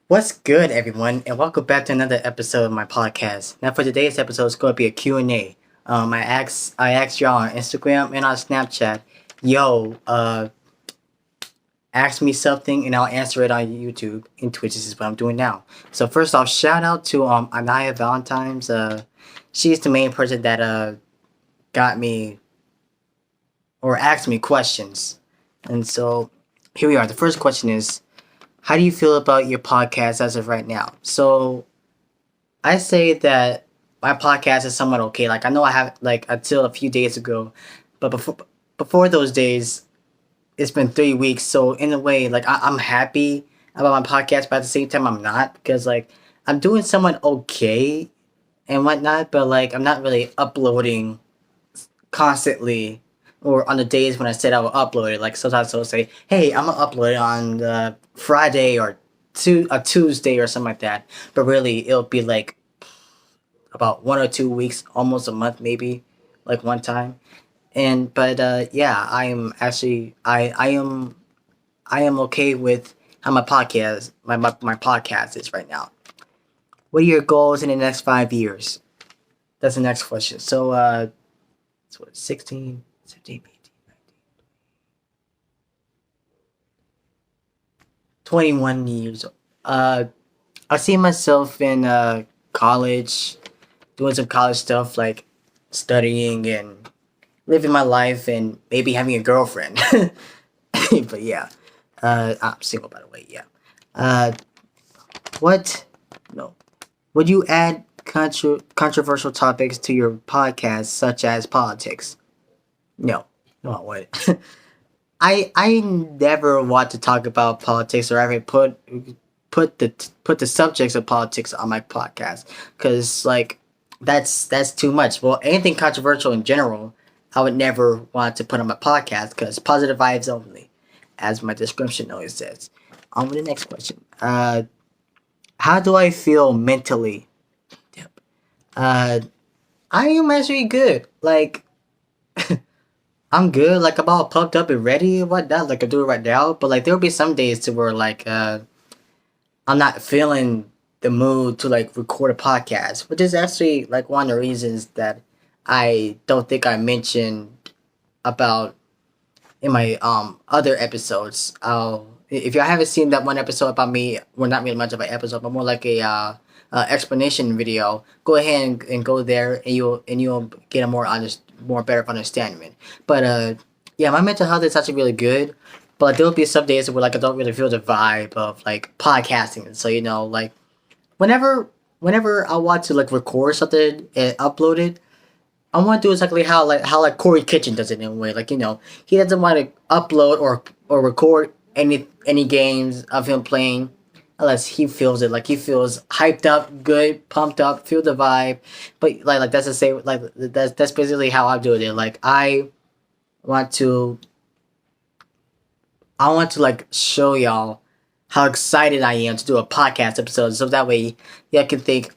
What's good, everyone, and welcome back to another episode of my podcast. Now, for today's episode, it's going to be a Q&A. I asked y'all on Instagram and on Snapchat, yo, ask me something and I'll answer it on YouTube and Twitch. This is what I'm doing now. So first off, shout out to Anaya Valentine's. She's the main person that got me or asked me questions, and so here we are. The first question is, how do you feel about your podcast as of right now? So I say that my podcast is somewhat okay. Like I know I have like until a few days ago, but before those days, it's been 3 weeks. So in a way, like I'm happy about my podcast, but at the same time, I'm not because like I'm doing somewhat okay and whatnot, but like I'm not really uploading constantly or on the days when I said I would upload it. Like sometimes I'll say, "Hey, I'm gonna upload it on Friday or a Tuesday or something like that." But really, it'll be like about 1 or 2 weeks, almost a month, maybe, like one time. And but yeah, I am actually I am okay with how my podcast is right now. What are your goals in the next 5 years? That's the next question. So 16, 17, 18, 21 years old. I see myself in college, doing some college stuff like studying and living my life and maybe having a girlfriend. But yeah, I'm single by the way. Yeah. Uh, what? No. Would you add controversial topics to your podcast, such as politics? No. No, I wouldn't. I never want to talk about politics or ever put the subjects of politics on my podcast because like that's too much. Well, anything controversial in general, I would never want to put on my podcast because positive vibes only, as my description always says. On with the next question. How do I feel mentally? Yep. Uh, I am actually good. Like I'm good. Like I'm all pumped up and ready and whatnot. Like I do it right now. But like there'll be some days to where like I'm not feeling the mood to like record a podcast, which is actually like one of the reasons that I don't think I mentioned about in my other episodes. If you haven't seen that one episode about me, well, not really much of an episode, but more like a explanation video, go ahead and go there, and you'll get a more better understanding. But yeah, my mental health is actually really good. But there will be some days where like I don't really feel the vibe of like podcasting. So like whenever I want to like record something and upload it, I want to do exactly how Corey Kitchen does it in a way. Like he doesn't want to upload or record any games of him playing unless he feels it. Like he feels hyped up, good, pumped up, feel the vibe. But like that's the same. Like that's basically how I'm doing it. Like want to I want to like show y'all how excited I am to do a podcast episode, so that way y'all can think,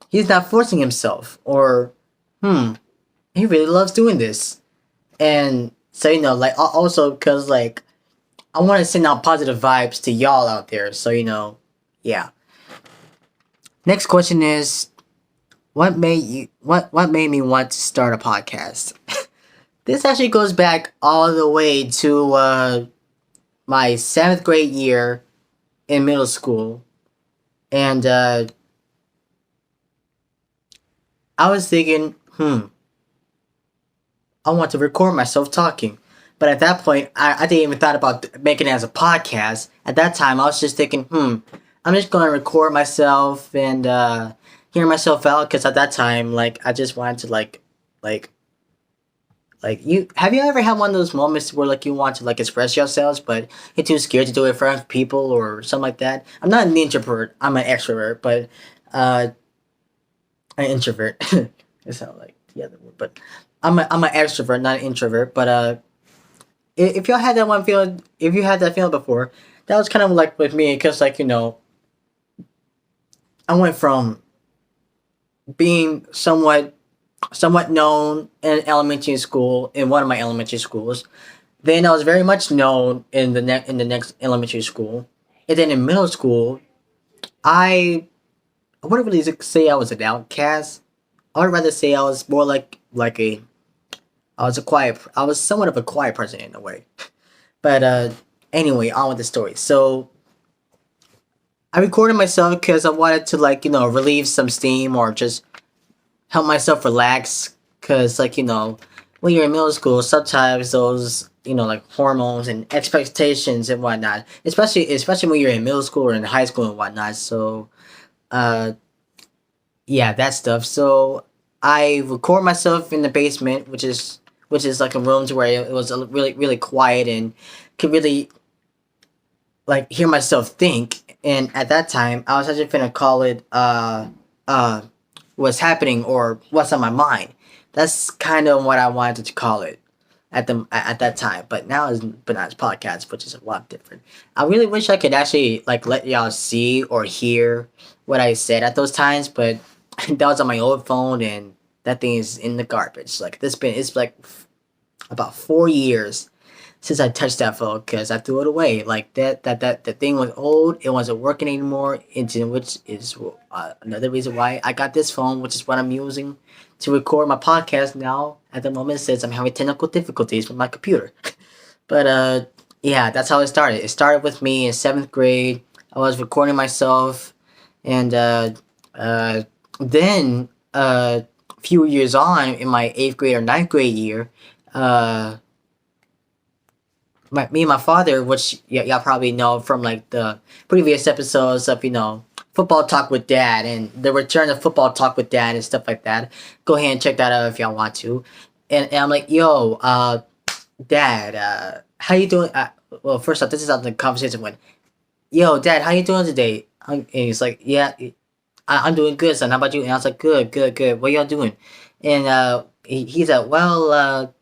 he's not forcing himself, or he really loves doing this. And so like also because like I want to send out positive vibes to y'all out there. So yeah. Next question is, what made me want to start a podcast? This actually goes back all the way to my seventh grade year in middle school, and I was thinking, I want to record myself talking. But at that point, I didn't even thought about making it as a podcast. At that time, I was just thinking, I'm just going to record myself and hear myself out. Because at that time, like, I just wanted to, like, you have you ever had one of those moments where, like, you want to, like, express yourselves, but you're too scared to do it in front of people or something like that? I'm not an introvert. I'm an extrovert, but an introvert. It's not like the other word, but I'm an extrovert, not an introvert. But if y'all had that one feeling, if you had that feeling before, that was kind of like with me, because like I went from being somewhat known in elementary school in one of my elementary schools. Then I was very much known in the next elementary school, and then in middle school, I I wouldn't really say I was an outcast. I would rather say I was more like a I was somewhat of a quiet person in a way. But anyway, on with the story. So I recorded myself because I wanted to relieve some steam or just help myself relax. Because when you're in middle school, sometimes those like hormones and expectations and whatnot, especially when you're in middle school or in high school and whatnot. So uh yeah, that stuff. So I record myself in the basement, which is like a room to where it was really quiet and could really like hear myself think. And at that time, I was actually finna call it uh what's happening or what's on my mind. That's kind of what I wanted to call it at that time. But now it's Benaiah's podcast, which is a lot different. I really wish I could actually like let y'all see or hear what I said at those times, but that was on my old phone and that thing is in the garbage. Like it's like about 4 years since I touched that phone because I threw it away. Like that thing was old. It wasn't working anymore. Into which is another reason why I got this phone, which is what I'm using to record my podcast now. At the moment, since I'm having technical difficulties with my computer. But yeah, that's how it started. It started with me in seventh grade. I was recording myself, and uh, then a few years on in my eighth grade or ninth grade year. Uh, me and my father, which y'all probably know from like the previous episodes of football talk with dad and the return of football talk with dad and stuff like that. Go ahead and check that out if y'all want to. And I'm like, yo, dad, how you doing? Well, first off, this is how the conversation went. Yo, dad, how you doing today? And he's like, yeah, I'm doing good, son. How about you? And I was like, good, good, good. What y'all doing? And he said, well,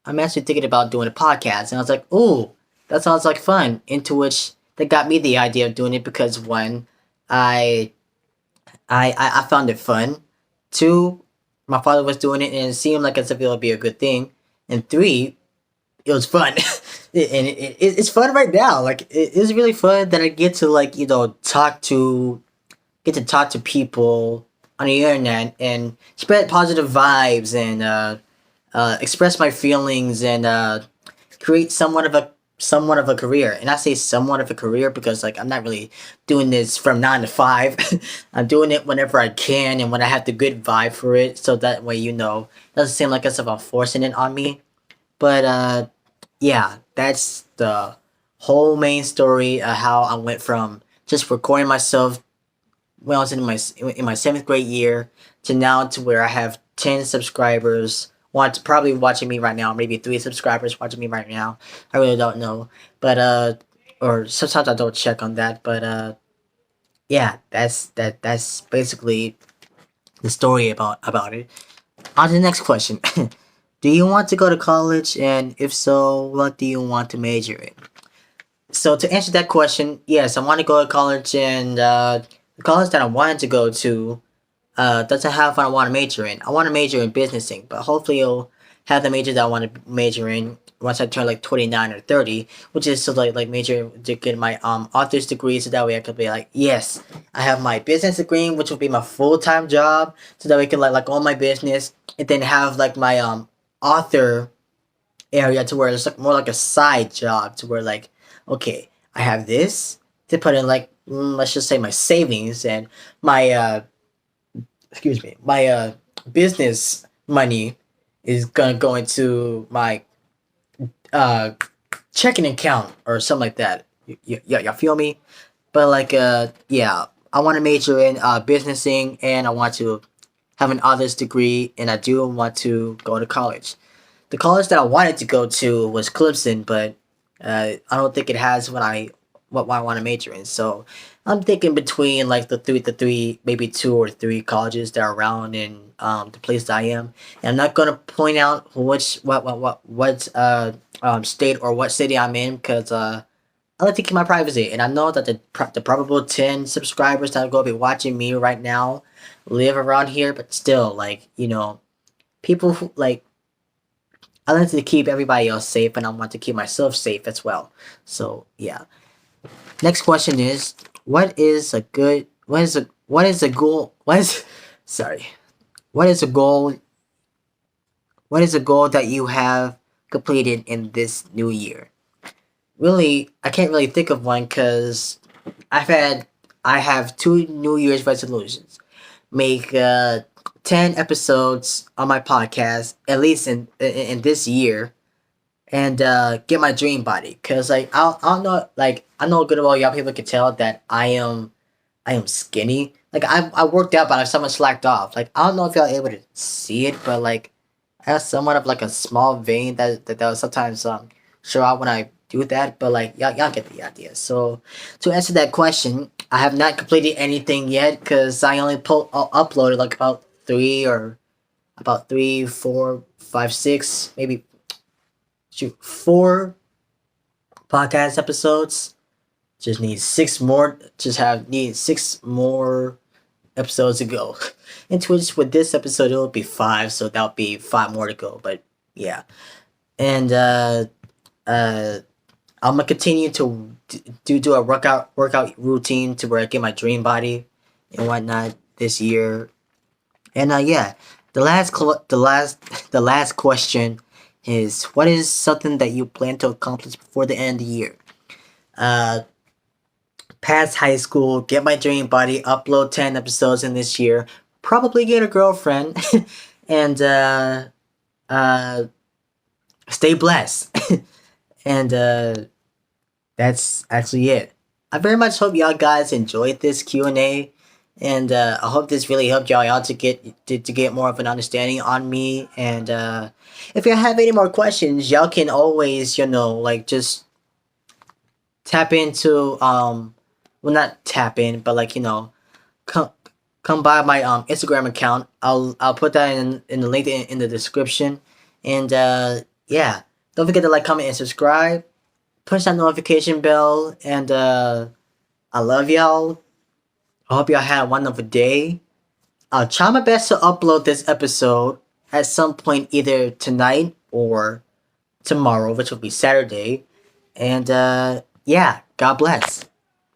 I'm actually thinking about doing a podcast. And I was like, oh, that sounds like fun. Into which that got me the idea of doing it because one, I I found it fun. Two, my father was doing it and it seemed like as if it would be a good thing. And three, it was fun. And it's fun right now. Like it's really fun that I get to get to talk to people on the internet and spread positive vibes and express my feelings and create somewhat of a career. And I say somewhat of a career because like I'm not really doing this from 9 to 5. I'm doing it whenever I can and when I have the good vibe for it. So that way, it doesn't seem like as if I'm forcing it on me. But yeah, that's the whole main story of how I went from just recording myself when I was in my seventh grade year to now to where I have 10 subscribers. Want probably watching me right now, maybe 3 subscribers watching me right now. I really don't know, but or sometimes I don't check on that. But yeah, that's basically the story about it. On to the next question. Do you want to go to college, and if so, what do you want to major in? So to answer that question, yes, I want to go to college, and the college that I wanted to go to doesn't have what I want to major in. I want to major in businessing, but hopefully it'll have the major that I want to major in once I turn like 29 or 30, which is to like major to get my author's degree, so that way I could be like, yes, I have my business degree, which will be my full time job, so that we can like own my business, and then have like my author area to where it's like more like a side job to where like, okay, I have this to put in like let's just say my savings and my my business money is gonna go into my uh checking account or something like that. Y'all feel me? But like yeah, I want to major in businessing and I want to have an honors degree and I do want to go to college. The college that I wanted to go to was Clemson, but I don't think it has what I want to major in. So I'm thinking between like the three, maybe two or three colleges that are around in the place that I am. And I'm not gonna point out what state or what city I'm in because I like to keep my privacy. And I know that the probable 10 subscribers that are gonna be watching me right now live around here, but still, like people who like I like to keep everybody else safe, and I want to keep myself safe as well. So yeah. Next question is, what is a good what is a goal? What is sorry? What is a goal? What is a goal that you have completed in this new year? Really, I can't really think of one because I've had I have two New Year's resolutions. Make 10 episodes on my podcast at least in this year, and get my dream body. Cause like I don't know, like I know good well y'all people can tell that I am skinny. Like I worked out, but I somewhat slacked off. Like I don't know if y'all able to see it, but like I have somewhat of like a small vein that will sometimes show out when I do that. But like y'all get the idea. So to answer that question, I have not completed anything yet because I only uploaded like about three, four, five, six, maybe shoot four podcast episodes. Just need six more. Need six more episodes to go. And Twitch with this episode it'll be five, so that'll be five more to go. But yeah, and uh, I'm gonna continue to do a workout routine to where I get my dream body and whatnot this year. And yeah, the last question is, what is something that you plan to accomplish before the end of the year? Uh, Pass high school, get my dream body, upload 10 episodes in this year, probably get a girlfriend, and uh, stay blessed. And that's actually it. I very much hope y'all guys enjoyed this Q&A, and I hope this really helped y'all out to get more of an understanding on me. And if you have any more questions, y'all can always like just tap into well, not tap in, but like come come by my Instagram account. I'll put that in the link in the description. And yeah, don't forget to like, comment, and subscribe. Push that notification bell. And I love y'all. I hope y'all had a wonderful day. I'll try my best to upload this episode at some point either tonight or tomorrow, which will be Saturday. And yeah, God bless.